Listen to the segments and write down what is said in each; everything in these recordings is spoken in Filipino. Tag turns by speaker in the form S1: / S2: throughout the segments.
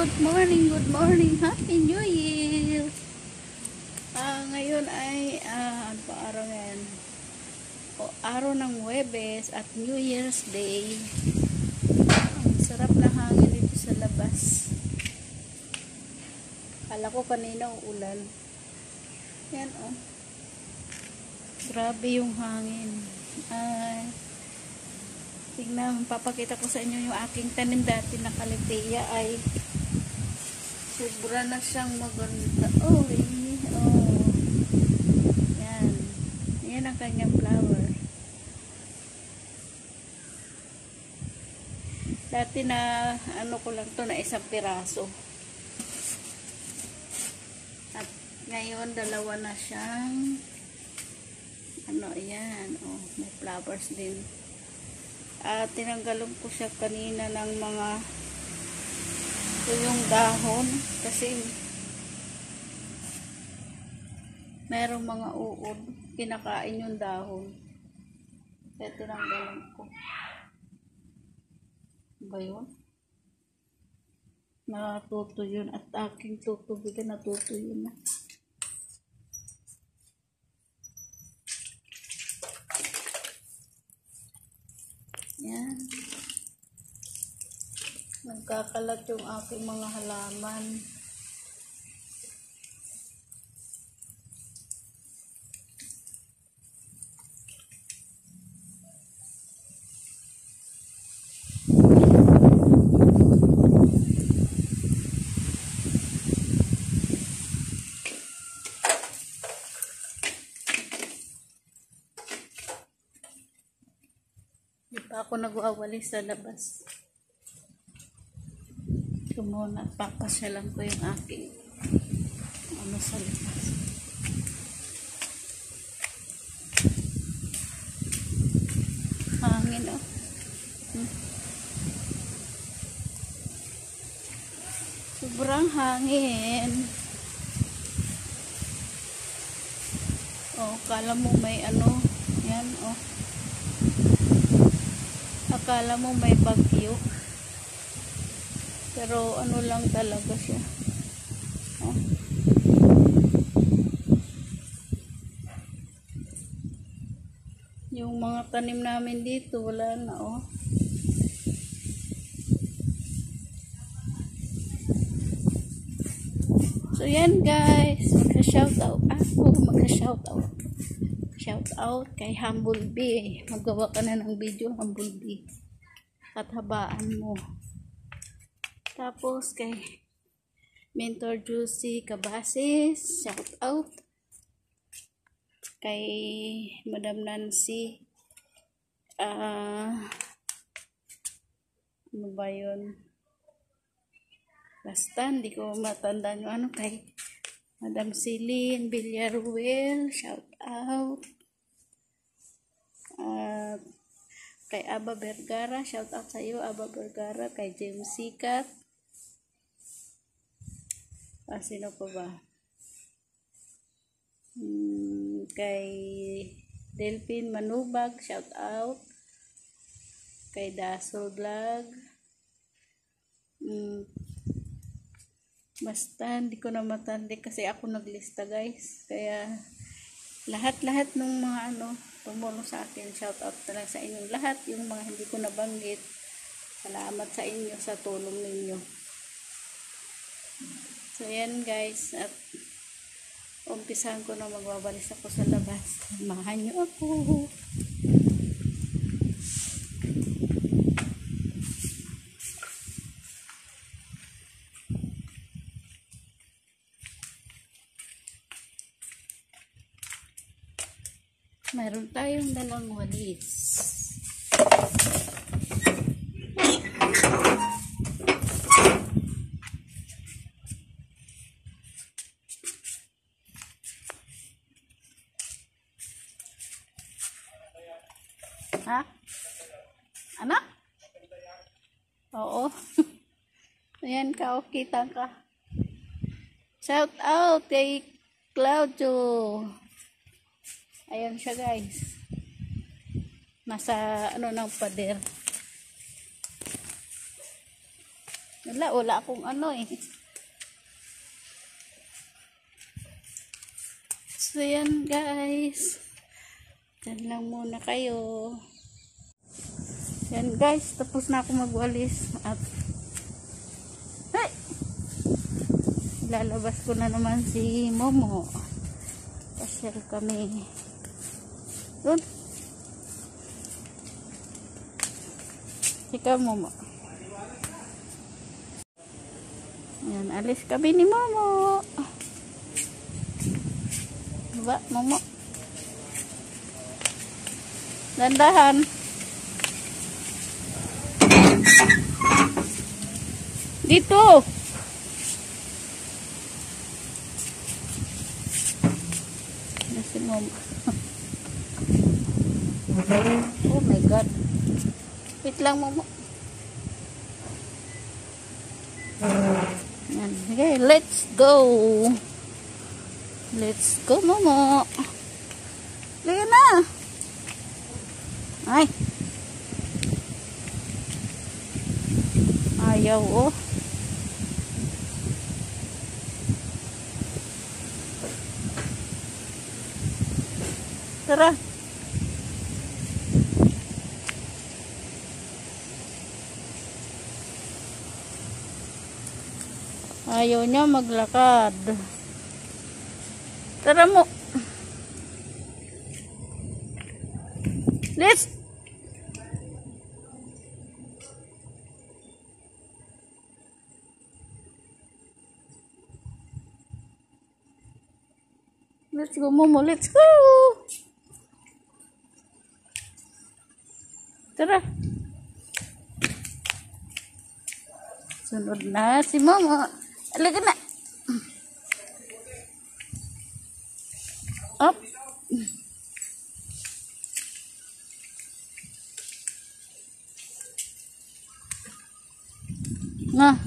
S1: good morning, Happy New Year! Ngayon ay, ano pa araw ngayon? Araw ng Huwebes at New Year's Day. Ang sarap na hangin dito sa labas. Kala ko kanina ulan. Yan oh. Grabe yung hangin. Tingnan, papakita ko sa inyo yung aking tanim dati na kalitea ay sobra na siyang maganda. Oh. Yan ang kanyang flower. Dati na ano ko lang to na isang piraso. At ngayon dalawa na siyang ayan, may flowers din. Tinanggalan ko siya kanina ng mga yung dahon kasi merong mga uod kinakain yung dahon. Kaya tinanggalan ko. Ba yun? Natutuyo yun at aking tutubigan natutuyo na. Yan. Nagkakalat yung aking mga halaman. Di pa ako nag-uawalis sa labas. Ito muna, papasyalan ko yung aking sa labas. Hangin oh. Sobrang hangin. Kala mo may yan akala mo may bagyo. Pero lang talaga siya. Yung mga tanim namin dito, wala na So yan guys, shout out kay Humble Bee. Magawa ka na ng video, Humble Bee. At habaan mo. Tapos kay Mentor Juicy Cabasis, shout out. Kay Madam Nancy, ano ba yun? Basta, hindi ko matandaan yung kay Madam Celine Villaruel, shout out. Kay Aba Vergara, shout out sa iyo Aba Vergara. Kay James Sikat. Sino pa ba? Kay Delphine Manubag, shout out. Kay Daso Vlog. Basta hindi ko na matandi kasi ako naglista guys. Kaya lahat ng mga tumulong sa akin, shout out na lang sa inyong lahat. Yung mga hindi ko nabanggit, salamat sa inyo sa tulong ninyo. So yan guys, at umpisahan ko na magbabalis ako sa labas. Samahan nyo ako. Meron tayong dalang walis. Ha? Anak? Oo. Ayan ka, kita ka. Shout out kay Claudio. Ayan siya guys. Nasa ng pader. Wala akong ano eh. So yan guys. Yan lang muna kayo. Yan guys, tapos na ako magwalis at hey! Lalabas ko na naman si Momo. Pasyal kami. Doon. Ikaw Momo. Yan, alis kami ni Momo. Diba, Momo? Dandahan. Dito. Si Momo. Oh my God. Wait lang, Momo. Yan. Okay, let's go. Let's go, Momo. Liga na. Ay. Ayaw, oh. Tara. Ayaw niya maglakad. Tara mo. Let's. Let's go, Momo. Let's go. Tara. Sunod na si Momo. Alaga na. Up. Nah.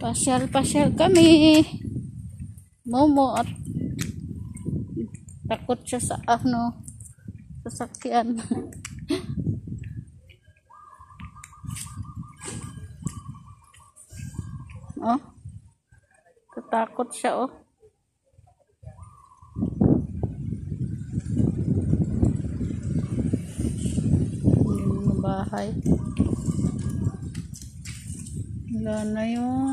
S1: Pasyal-pasyal kami. Momo at takot siya sa sasakyan. Oh. Tatakot siya, oh. Yung bahay. Wala na yung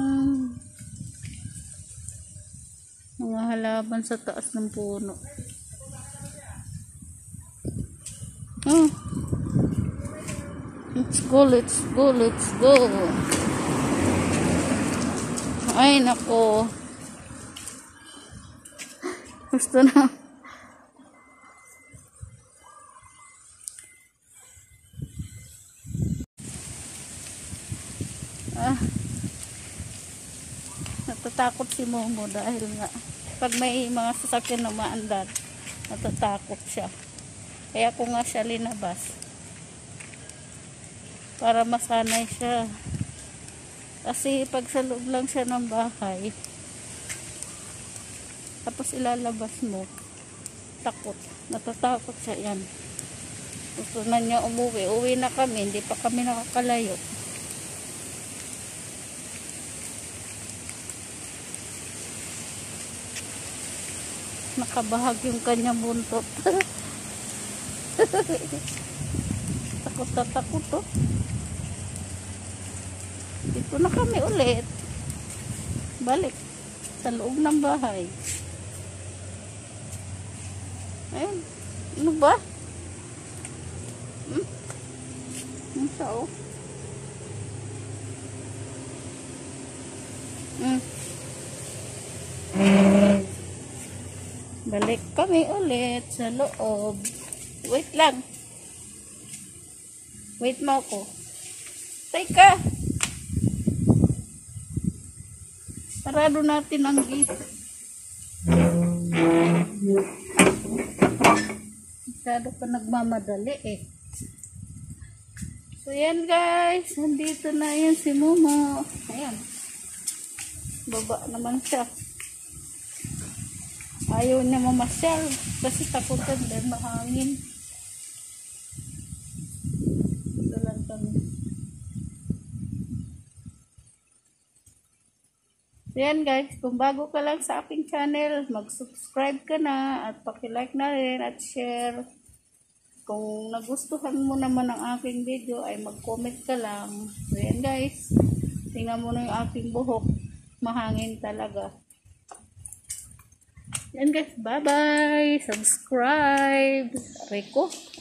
S1: mga halaman sa taas ng puno. Oh. Let's go, let's go, let's go. Ay, nako. Gusto na. Natatakot si Momo dahil nga pag may mga sasakyan na umaandar, natatakot siya. Kaya ko nga siya linabas para masanay siya. Kasi pag sa loob lang siya ng bahay, tapos ilalabas mo, takot. Natatakot siya yan. Gusto na niya umuwi. Uwi na kami, hindi pa kami nakakalayo. Nakabahag yung kanyang buntot. Takot na takot, oh. Dito na kami ulit. Balik sa loob ng bahay. Ayun. Ano ba? Ano siya, oh? Balik kami ulit sa loob. Wait lang. Wait mo ako. Teka. Sarado natin ang gate. Masyado pa nagmamadali eh. So So yan guys, nandito na yan si Momo. Ayan. Baba naman siya. Ayaw niya mamasyal kasi takutan din mahangin. Ito lang kami. So yan guys, kung bago ka lang sa aking channel, mag-subscribe ka na at paki-like na rin at share. Kung nagustuhan mo naman ang aking video ay mag-comment ka lang. So yan guys, tingnan mo na yung aking buhok. Mahangin talaga. Yan guys, bye bye! Subscribe! Rico.